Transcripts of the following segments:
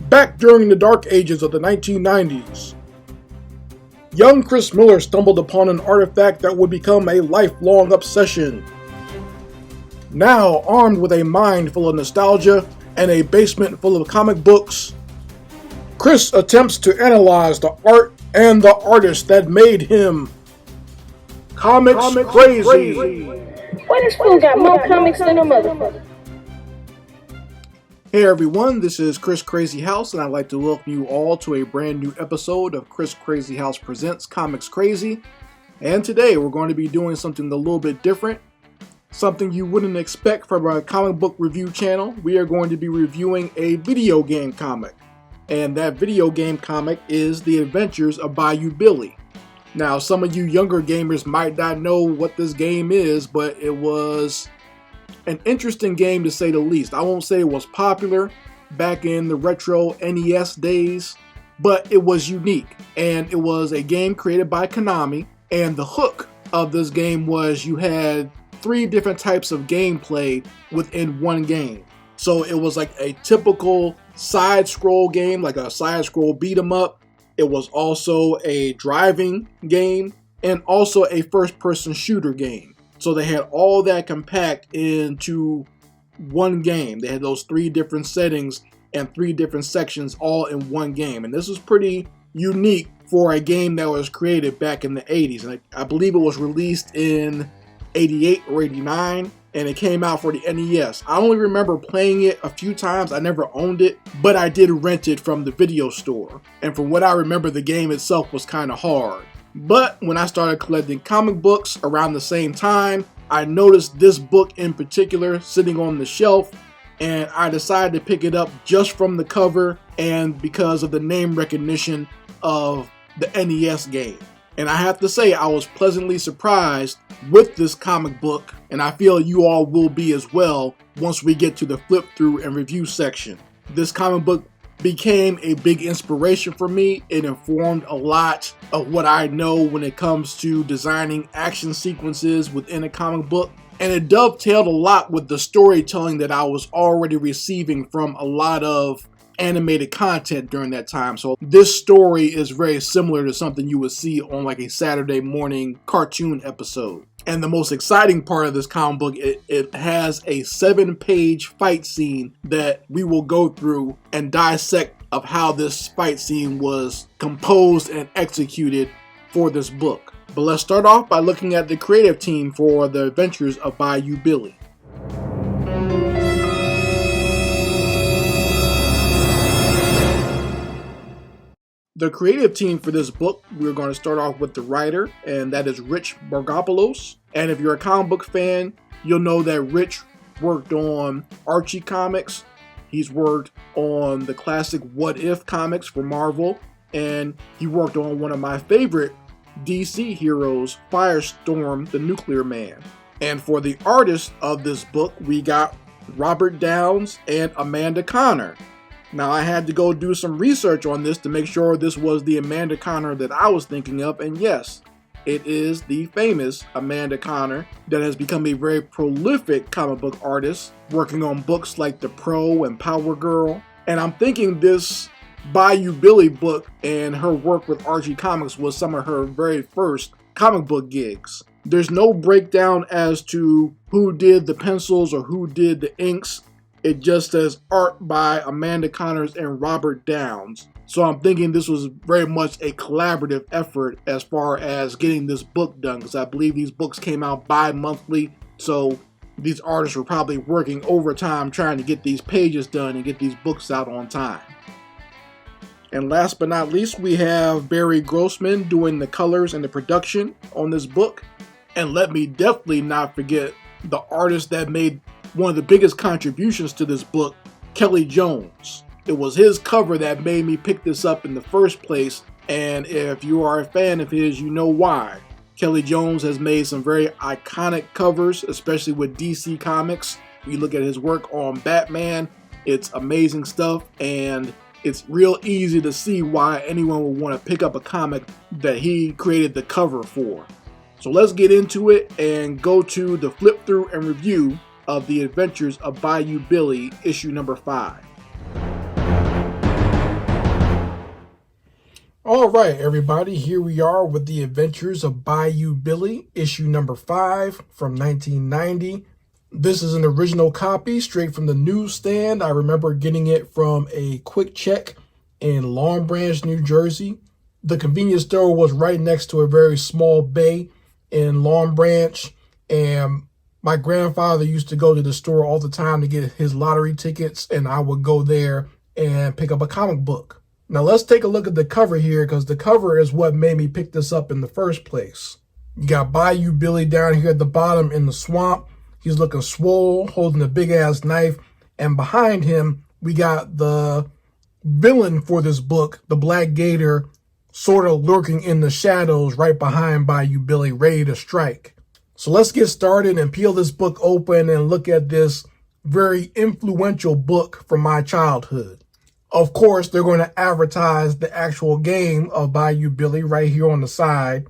Back during the dark ages of the 1990s, young Chris Miller stumbled upon an artifact that would become a lifelong obsession. Now, armed with a mind full of nostalgia and a basement full of comic books, Chris attempts to analyze the art and the artist that made him comics crazy. Why this fool got more comics than a motherfucker? Hey everyone, this is Chris Crazy House, and I'd like to welcome you all to a brand new episode of Chris Crazy House Presents Comics Crazy. And today we're going to be doing something a little bit different, something you wouldn't expect from our comic book review channel. We are going to be reviewing a video game comic, and that video game comic is The Adventures of Bayou Billy. Now, some of you younger gamers might not know what this game is, but it was an interesting game to say the least. I won't say it was popular back in the retro NES days, but it was unique, and it was a game created by Konami, and the hook of this game was you had 3 different types of gameplay within one game. So it was like a typical side-scroll game, like a side-scroll beat-em-up. It was also a driving game and also a first-person shooter game. So they had all that compact into one game. They had those 3 different settings and 3 different sections all in one game. And this was pretty unique for a game that was created back in the 80s. And I believe it was released in 88 or 89, and it came out for the NES. I only remember playing it a few times. I never owned it, but I did rent it from the video store. And from what I remember, the game itself was kind of hard. But when I started collecting comic books around the same time, I noticed this book in particular sitting on the shelf, and I decided to pick it up just from the cover and because of the name recognition of the NES game. And I have to say, I was pleasantly surprised with this comic book, and I feel you all will be as well once we get to the flip through and review section. This comic book became a big inspiration for me. It informed a lot of what I know when it comes to designing action sequences within a comic book, and it dovetailed a lot with the storytelling that I was already receiving from a lot of animated content during that time. So this story is very similar to something you would see on like a Saturday morning cartoon episode. And the most exciting part of this comic book, it has a 7-page fight scene that we will go through and dissect of how this fight scene was composed and executed for this book. But let's start off by looking at the creative team for The Adventures of Bayou Billy. The creative team for this book, we're going to start off with the writer, and that is Rich Margopoulos. And if you're a comic book fan, you'll know that Rich worked on Archie comics. He's worked on the classic What If comics for Marvel, and he worked on one of my favorite DC heroes, Firestorm, the Nuclear Man. And for the artist of this book, we got Robert Downs and Amanda Conner. Now, I had to go do some research on this to make sure this was the Amanda Conner that I was thinking of, and yes, it is the famous Amanda Conner that has become a very prolific comic book artist, working on books like The Pro and Power Girl. And I'm thinking this Bayou Billy book and her work with Archie Comics was some of her very first comic book gigs. There's no breakdown as to who did the pencils or who did the inks. It just says art by Amanda Connors and Robert Downs. So I'm thinking this was very much a collaborative effort as far as getting this book done, because I believe these books came out bi-monthly. So these artists were probably working overtime trying to get these pages done and get these books out on time. And last but not least, we have Barry Grossman doing the colors and the production on this book. And let me definitely not forget the artist that made one of the biggest contributions to this book, Kelley Jones. It was his cover that made me pick this up in the first place, and if you are a fan of his, you know why. Kelley Jones has made some very iconic covers, especially with DC Comics. You look at his work on Batman, it's amazing stuff, and it's real easy to see why anyone would want to pick up a comic that he created the cover for. So let's get into it and go to the flip through and review of The Adventures of Bayou Billy, issue number 5. All right, everybody, here we are with the adventures of Bayou Billy, issue number 5 from 1990. This is an original copy straight from the newsstand. I remember getting it from a Quick Check in Long Branch, New Jersey. The convenience store was right next to a very small bay in Long Branch, and my grandfather used to go to the store all the time to get his lottery tickets, and I would go there and pick up a comic book. Now let's take a look at the cover here, because the cover is what made me pick this up in the first place. You got Bayou Billy down here at the bottom in the swamp. He's looking swole, holding a big ass knife. And behind him, we got the villain for this book, the Black Gator, sort of lurking in the shadows right behind Bayou Billy, ready to strike. So let's get started and peel this book open and look at this very influential book from my childhood. Of course, they're going to advertise the actual game of Bayou Billy right here on the side.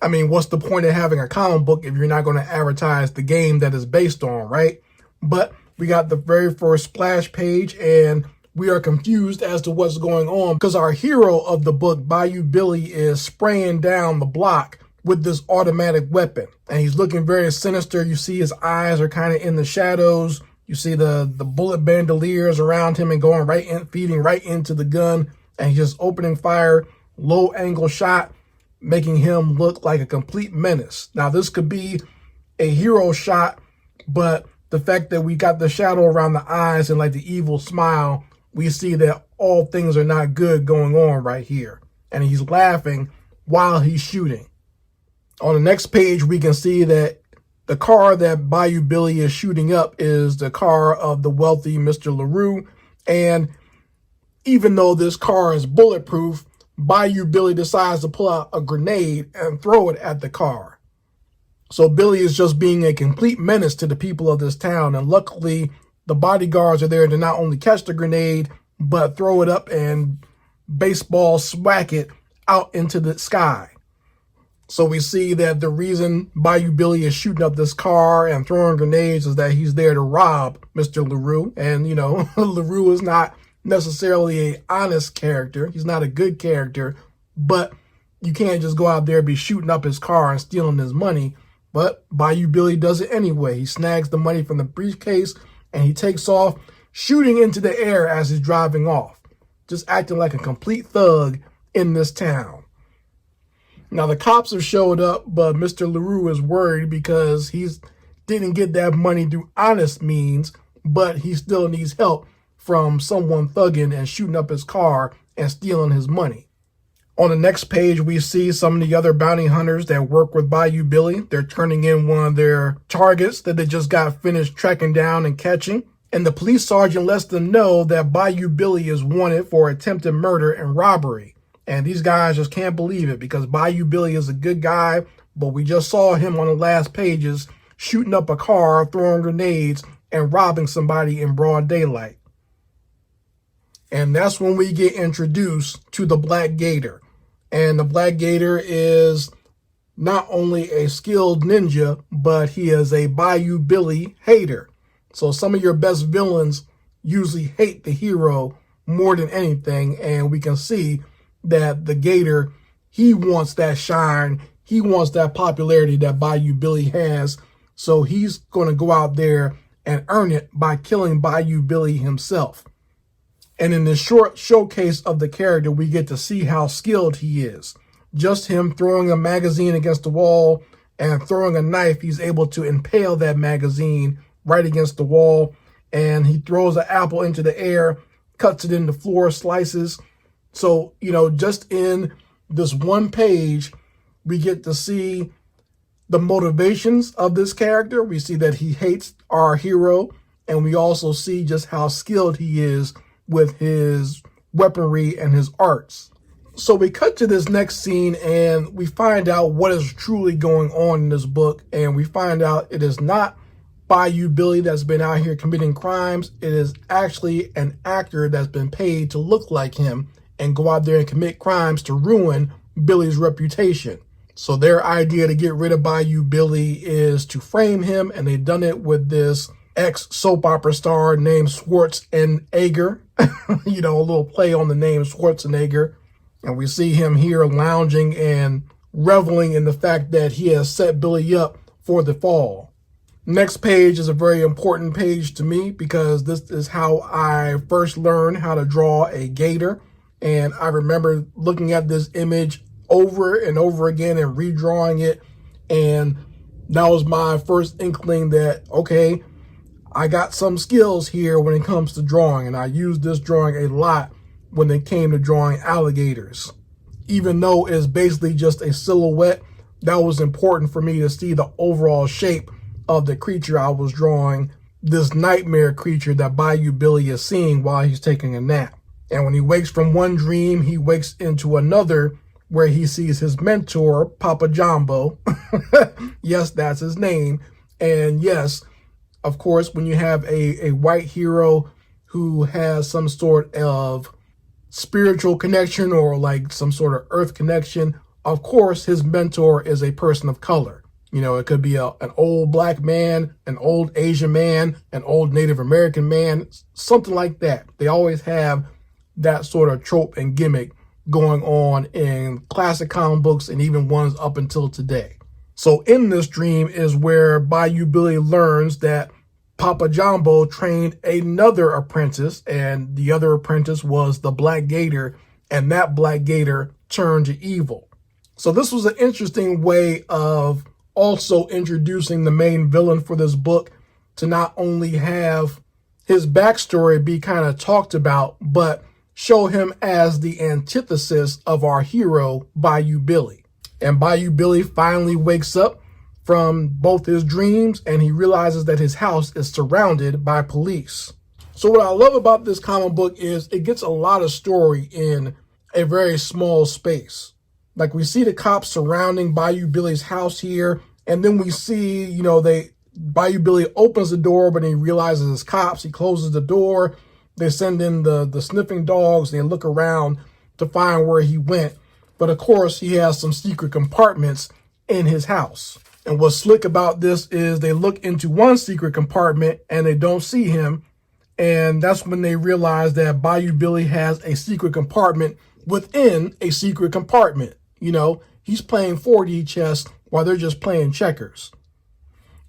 I mean, what's the point of having a comic book if you're not going to advertise the game that is based on, right? But we got the very first splash page, and we are confused as to what's going on because our hero of the book, Bayou Billy, is spraying down the block with this automatic weapon. And he's looking very sinister. You see his eyes are kind of in the shadows. You see the bullet bandoliers around him and going right in, feeding right into the gun. And he's just opening fire, low angle shot, making him look like a complete menace. Now, this could be a hero shot, but the fact that we got the shadow around the eyes and like the evil smile, we see that all things are not good going on right here. And he's laughing while he's shooting. On the next page, we can see that the car that Bayou Billy is shooting up is the car of the wealthy Mr. LaRue. And even though this car is bulletproof, Bayou Billy decides to pull out a grenade and throw it at the car. So Billy is just being a complete menace to the people of this town. And luckily, the bodyguards are there to not only catch the grenade, but throw it up and baseball smack it out into the sky. So we see that the reason Bayou Billy is shooting up this car and throwing grenades is that he's there to rob Mr. LaRue. And, you know, LaRue is not necessarily an honest character. He's not a good character, but you can't just go out there and be shooting up his car and stealing his money. But Bayou Billy does it anyway. He snags the money from the briefcase and he takes off, shooting into the air as he's driving off, just acting like a complete thug in this town. Now, the cops have showed up, but Mr. LaRue is worried because he didn't get that money through honest means, but he still needs help from someone thugging and shooting up his car and stealing his money. On the next page, we see some of the other bounty hunters that work with Bayou Billy. They're turning in one of their targets that they just got finished tracking down and catching. And the police sergeant lets them know that Bayou Billy is wanted for attempted murder and robbery. And these guys just can't believe it because Bayou Billy is a good guy, but we just saw him on the last pages shooting up a car, throwing grenades, and robbing somebody in broad daylight. And that's when we get introduced to the Black Gator. And the Black Gator is not only a skilled ninja, but he is a Bayou Billy hater. So some of your best villains usually hate the hero more than anything, and we can see that the Gator, he wants that shine, he wants that popularity that Bayou Billy has, so he's going to go out there and earn it by killing Bayou Billy himself. And in this short showcase of the character, we get to see how skilled he is. Just him throwing a magazine against the wall and throwing a knife, he's able to impale that magazine right against the wall, and he throws an apple into the air, cuts it into floor slices. So, you know, just in this one page, we get to see the motivations of this character. We see that he hates our hero, and we also see just how skilled he is with his weaponry and his arts. So we cut to this next scene and we find out what is truly going on in this book, and we find out it is not Bayou Billy that's been out here committing crimes. It is actually an actor that's been paid to look like him and go out there and commit crimes to ruin Billy's reputation. So their idea to get rid of Bayou Billy is to frame him, and they've done it with this ex-soap opera star named Schwarzenegger. You know, a little play on the name Schwarzenegger. And we see him here lounging and reveling in the fact that he has set Billy up for the fall. Next page is a very important page to me because this is how I first learned how to draw a gator. And I remember looking at this image over and over again and redrawing it. And that was my first inkling that, okay, I got some skills here when it comes to drawing. And I used this drawing a lot when it came to drawing alligators. Even though it's basically just a silhouette, that was important for me to see the overall shape of the creature I was drawing, this nightmare creature that Bayou Billy is seeing while he's taking a nap. And when he wakes from one dream, he wakes into another where he sees his mentor, Papa Jumbo. Yes, that's his name. And yes, of course, when you have a white hero who has some sort of spiritual connection or like some sort of earth connection, of course, his mentor is a person of color. You know, it could be an old black man, an old Asian man, an old Native American man, something like that. They always have that sort of trope and gimmick going on in classic comic books and even ones up until today. So in this dream is where Bayou Billy learns that Papa Jumbo trained another apprentice, and the other apprentice was the Black Gator, and that Black Gator turned to evil. So this was an interesting way of also introducing the main villain for this book to not only have his backstory be kind of talked about, but show him as the antithesis of our hero, Bayou Billy. And Bayou Billy finally wakes up from both his dreams and he realizes that his house is surrounded by police. So what I love about this comic book is it gets a lot of story in a very small space. Like we see the cops surrounding Bayou Billy's house here, and then we see, you know, Bayou Billy opens the door, but he realizes it's cops. He closes the door. They send in the sniffing dogs. They look around to find where he went. But of course, he has some secret compartments in his house. And what's slick about this is they look into one secret compartment and they don't see him. And that's when they realize that Bayou Billy has a secret compartment within a secret compartment. You know, he's playing 4D chess while they're just playing checkers.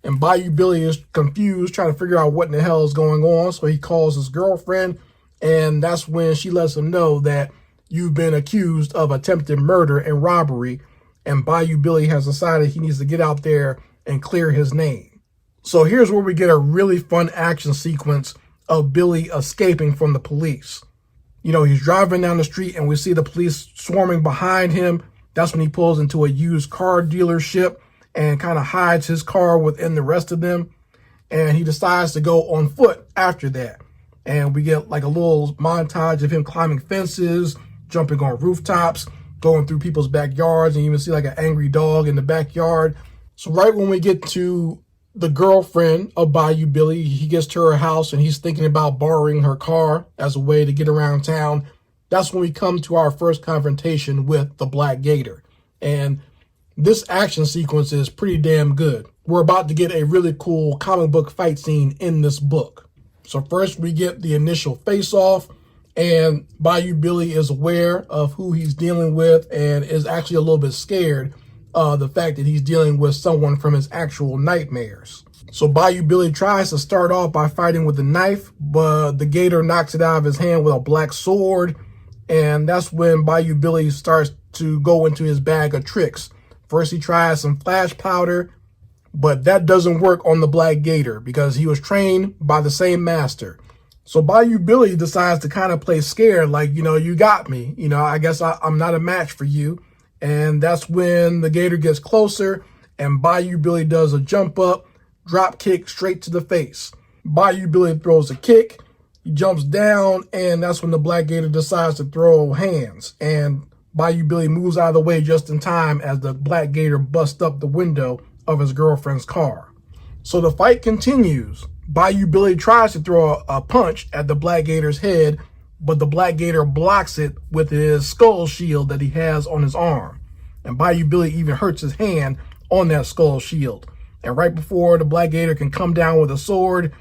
And Bayou Billy is confused, trying to figure out what in the hell is going on. So he calls his girlfriend, and that's when she lets him know that you've been accused of attempted murder and robbery. And Bayou Billy has decided he needs to get out there and clear his name. So here's where we get a really fun action sequence of Billy escaping from the police. You know, he's driving down the street and we see the police swarming behind him. That's when he pulls into a used car dealership and kind of hides his car within the rest of them. And he decides to go on foot after that. And we get like a little montage of him climbing fences, jumping on rooftops, going through people's backyards, and you even see like an angry dog in the backyard. So right when we get to the girlfriend of Bayou Billy, he gets to her house and he's thinking about borrowing her car as a way to get around town. That's when we come to our first confrontation with the Black Gator. And this action sequence is pretty damn good. We're about to get a really cool comic book fight scene in this book. So first we get the initial face-off, and Bayou Billy is aware of who he's dealing with and is actually a little bit scared of the fact that he's dealing with someone from his actual nightmares. So Bayou Billy tries to start off by fighting with a knife, but the gator knocks it out of his hand with a black sword. And that's when Bayou Billy starts to go into his bag of tricks. First he tries some flash powder, but that doesn't work on the Black Gator because he was trained by the same master. So Bayou Billy decides to kind of play scared, like, you know, you got me. You know, I guess I'm not a match for you. And that's when the gator gets closer and Bayou Billy does a jump up, drop kick straight to the face. Bayou Billy throws a kick, he jumps down, and that's when the Black Gator decides to throw hands. And Bayou Billy moves out of the way just in time as the Black Gator busts up the window of his girlfriend's car. So the fight continues. Bayou Billy tries to throw a punch at the Black Gator's head, but the Black Gator blocks it with his skull shield that he has on his arm. And Bayou Billy even hurts his hand on that skull shield. And right before the Black Gator can come down with a sword,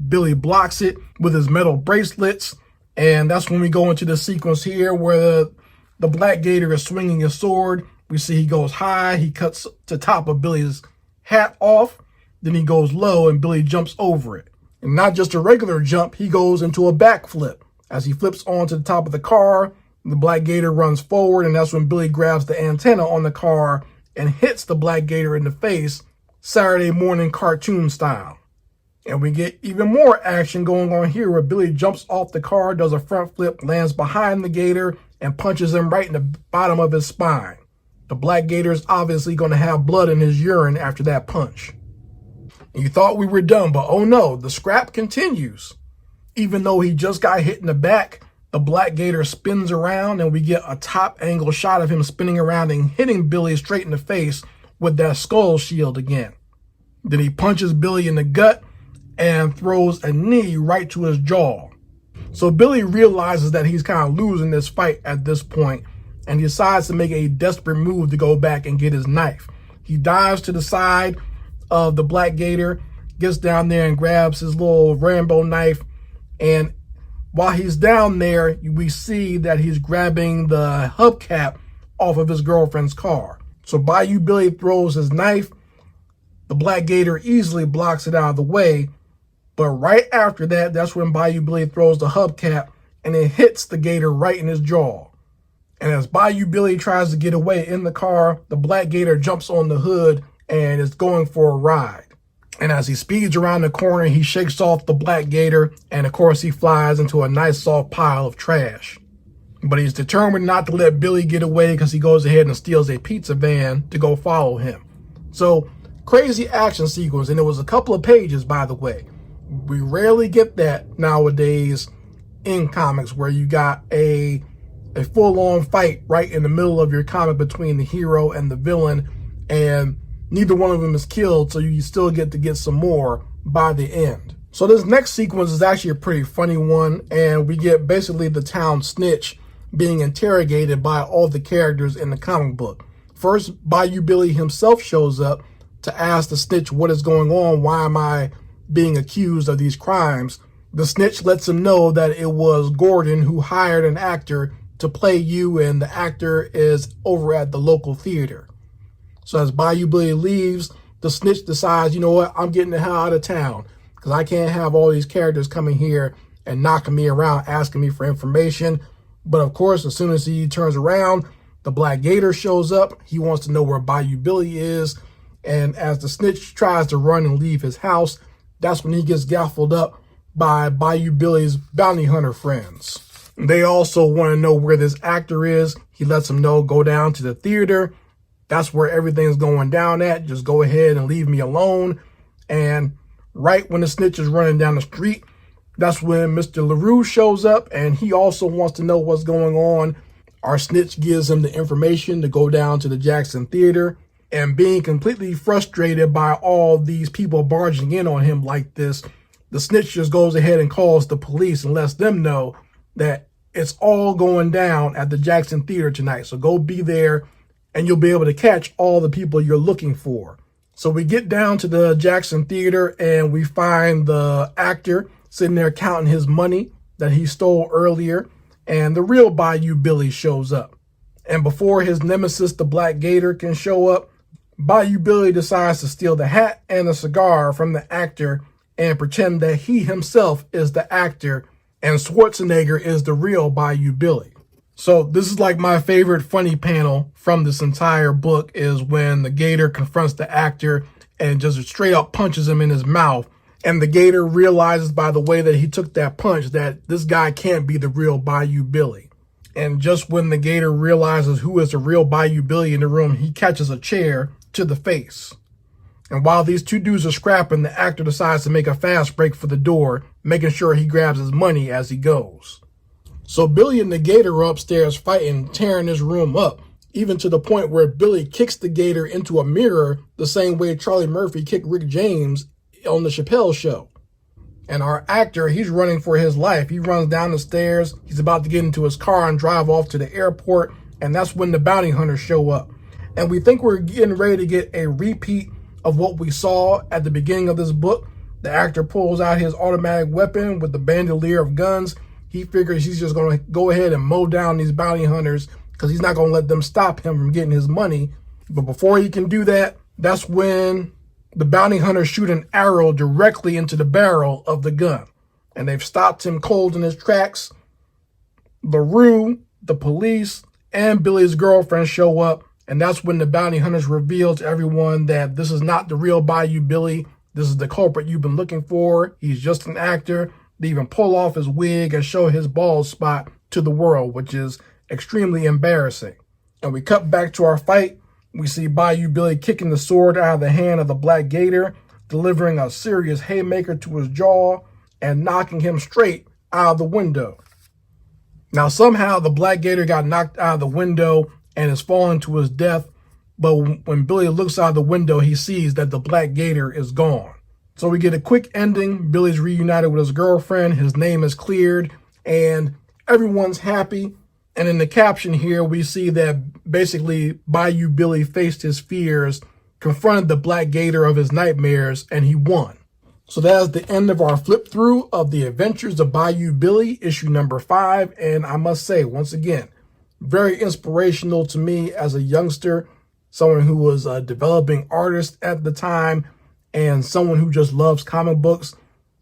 Billy blocks it with his metal bracelets. And that's when we go into the sequence here where The Black Gator is swinging his sword. We see he goes high. He cuts the top of Billy's hat off. Then he goes low and Billy jumps over it. And not just a regular jump, he goes into a backflip. As he flips onto the top of the car, the Black Gator runs forward, and that's when Billy grabs the antenna on the car and hits the Black Gator in the face, Saturday morning cartoon style. And we get even more action going on here where Billy jumps off the car, does a front flip, lands behind the Gator, and punches him right in the bottom of his spine. The Black Gator is obviously going to have blood in his urine after that punch. And you thought we were done, but oh no, the scrap continues. Even though he just got hit in the back, the Black Gator spins around and we get a top angle shot of him spinning around and hitting Billy straight in the face with that skull shield again. Then he punches Billy in the gut and throws a knee right to his jaw. So Billy realizes that he's kind of losing this fight at this point and he decides to make a desperate move to go back and get his knife. He dives to the side of the Black Gator, gets down there and grabs his little Rambo knife, and while he's down there, we see that he's grabbing the hubcap off of his girlfriend's car. So Bayou Billy throws his knife. The Black Gator easily blocks it out of the way, but right after that, that's when Bayou Billy throws the hubcap and it hits the Gator right in his jaw. And as Bayou Billy tries to get away in the car, the Black Gator jumps on the hood and is going for a ride. And as he speeds around the corner, he shakes off the Black Gator, and of course he flies into a nice soft pile of trash. But he's determined not to let Billy get away because he goes ahead and steals a pizza van to go follow him. So, crazy action sequence, and it was a couple of pages, by the way. We rarely get that nowadays in comics where you got a full-on fight right in the middle of your comic between the hero and the villain, and neither one of them is killed, so you still get to get some more by the end. So this next sequence is actually a pretty funny one, and we get basically the town snitch being interrogated by all the characters in the comic book. First, Bayou Billy himself shows up to ask the snitch what is going on, why am I being accused of these crimes. The snitch lets him know that it was Gordon who hired an actor to play you, and the actor is over at the local theater. So as Bayou Billy leaves, the snitch decides, you know what, I'm getting the hell out of town because I can't have all these characters coming here and knocking me around, asking me for information. But of course, as soon as he turns around, the Black Gator shows up. He wants to know where Bayou Billy is. And as the snitch tries to run and leave his house, that's when he gets gaffled up by Bayou Billy's bounty hunter friends. They also want to know where this actor is. He lets them know, go down to the theater. That's where everything's going down at. Just go ahead and leave me alone. And right when the snitch is running down the street, that's when Mr. LaRue shows up, and he also wants to know what's going on. Our snitch gives him the information to go down to the Jackson Theater, and being completely frustrated by all these people barging in on him like this, the snitch just goes ahead and calls the police and lets them know that it's all going down at the Jackson Theater tonight. So go be there and you'll be able to catch all the people you're looking for. So we get down to the Jackson Theater and we find the actor sitting there counting his money that he stole earlier. And the real Bayou Billy shows up. And before his nemesis, the Black Gator, can show up, Bayou Billy decides to steal the hat and the cigar from the actor and pretend that he himself is the actor and Schwarzenegger is the real Bayou Billy. So this is like my favorite funny panel from this entire book, is when the Gator confronts the actor and just straight up punches him in his mouth. And the Gator realizes by the way that he took that punch that this guy can't be the real Bayou Billy. And just when the Gator realizes who is the real Bayou Billy in the room, he catches a chair to the face. And while these two dudes are scrapping, the actor decides to make a fast break for the door, making sure he grabs his money as he goes. So Billy and the Gator are upstairs fighting, tearing this room up, even to the point where Billy kicks the Gator into a mirror the same way Charlie Murphy kicked Rick James on the Chappelle Show. And our actor, he's running for his life. He runs down the stairs. He's about to get into his car and drive off to the airport. And that's when the bounty hunters show up. And we think we're getting ready to get a repeat of what we saw at the beginning of this book. The actor pulls out his automatic weapon with the bandolier of guns. He figures he's just going to go ahead and mow down these bounty hunters because he's not going to let them stop him from getting his money. But before he can do that, that's when the bounty hunters shoot an arrow directly into the barrel of the gun. And they've stopped him cold in his tracks. LaRue, the police, and Billy's girlfriend show up. And that's when the bounty hunters reveal to everyone that this is not the real Bayou Billy. This is the culprit you've been looking for. He's just an actor. They even pull off his wig and show his bald spot to the world, which is extremely embarrassing. And we cut back to our fight. We see Bayou Billy kicking the sword out of the hand of the Black Gator, delivering a serious haymaker to his jaw and knocking him straight out of the window. Now, somehow the Black Gator got knocked out of the window and is falling to his death. But when Billy looks out the window, he sees that the Black Gator is gone. So we get a quick ending. Billy's reunited with his girlfriend. His name is cleared and everyone's happy. And in the caption here, we see that basically Bayou Billy faced his fears, confronted the Black Gator of his nightmares, and he won. So that is the end of our flip through of The Adventures of Bayou Billy, issue number 5. And I must say, once again, very inspirational to me as a youngster, someone who was a developing artist at the time, and someone who just loves comic books.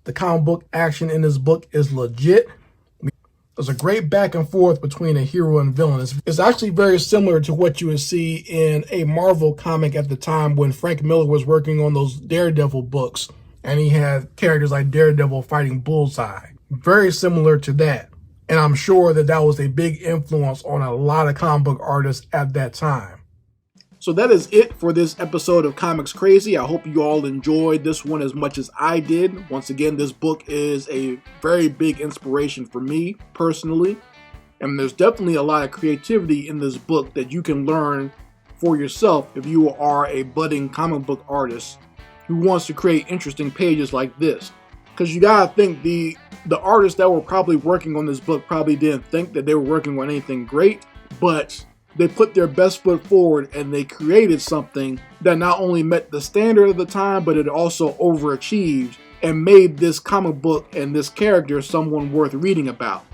The comic book action in this book is legit. There's a great back and forth between a hero and villain. It's actually very similar to what you would see in a Marvel comic at the time when Frank Miller was working on those Daredevil books, and he had characters like Daredevil fighting Bullseye. Very similar to that. And I'm sure that that was a big influence on a lot of comic book artists at that time. So that is it for this episode of Comics Crazy. I hope you all enjoyed this one as much as I did. Once again, this book is a very big inspiration for me personally. And there's definitely a lot of creativity in this book that you can learn for yourself if you are a budding comic book artist who wants to create interesting pages like this. Because you gotta think the artists that were probably working on this book probably didn't think that they were working on anything great, but they put their best foot forward and they created something that not only met the standard of the time, but it also overachieved and made this comic book and this character someone worth reading about.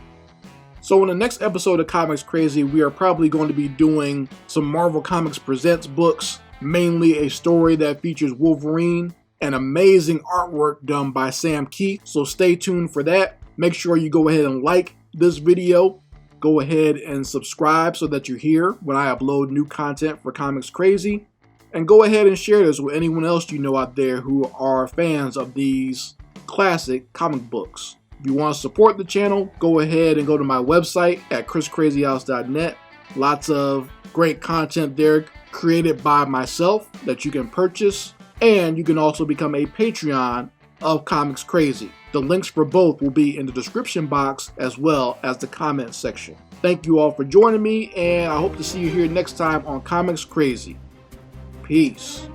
So in the next episode of Comics Crazy, we are probably going to be doing some Marvel Comics Presents books, mainly a story that features Wolverine and amazing artwork done by Sam Keith. So stay tuned for that. Make sure you go ahead and like this video. Go ahead and subscribe so that you're here when I upload new content for Comics Crazy. And go ahead and share this with anyone else you know out there who are fans of these classic comic books. If you want to support the channel, go ahead and go to my website at chriscrazyhouse.net. Lots of great content there created by myself that you can purchase. And you can also become a Patreon of Comics Crazy. The links for both will be in the description box as well as the comments section. Thank you all for joining me, and I hope to see you here next time on Comics Crazy. Peace.